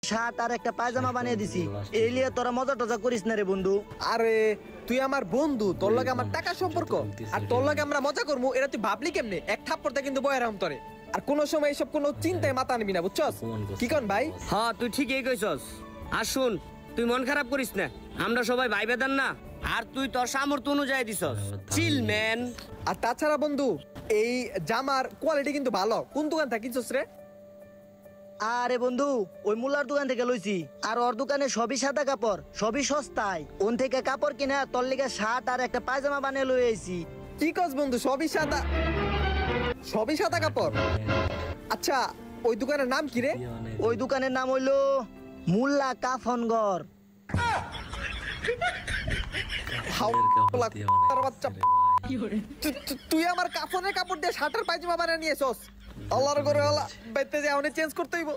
Shirt আর একটা পায়জামা বানিয়ে দিছি। এই লিয়ে তোরা মজা টজা করিস না রে বন্ধু। আরে তুই আমার বন্ধু, তোর লগে আমার টাকা সম্পর্ক, আর তোর লগে আমরা মজা করবো এটা তুই ভাবলি কেমনে? এক থাপ্পড়টা কিন্তু বয়ে রাম তোরে। আর কোনো সময় এসব কোনো চিন্তায় মাথা আনবি না, বুঝছস? কি কন ভাই? হ্যাঁ তুই ঠিকই কইছস। আর শুন, তুই মন খারাপ করিস না, আমরা সবাই ভাই বেদান না। আর তুই তোর সামর্থ্য অনুযায়ী দিছস, চিল ম্যান। আর তাছাড়া বন্ধু, এই জামার কোয়ালিটি কিন্তু ভালো। কোন দোকান থাকিস রে? আরে বন্ধু, ওই মুল্লার দোকান থেকে লইছি। আর ওর দোকানে সবই সাদা কাপড়, সবই সস্তায়। ওন থেকে কাপড় কিনা তোর লিগে শার্ট আর একটা পায়জামা বানিয়ে লই আইছি। কি কস বন্ধু? সবই সাদা, সবই সাদা কাপড়? আচ্ছা, ওই দোকানের নাম কি রে? ওই দোকানের নাম হইলো মুল্লা কাফনগর। তুই আমার কাফনের কাপড় দিয়ে শার্টের পায়জামা বানিয়ে নিয়েছস? আল্লাহর ঘরে আল্লাহ, বাইতে যে অনেক চেঞ্জ করতে হইব।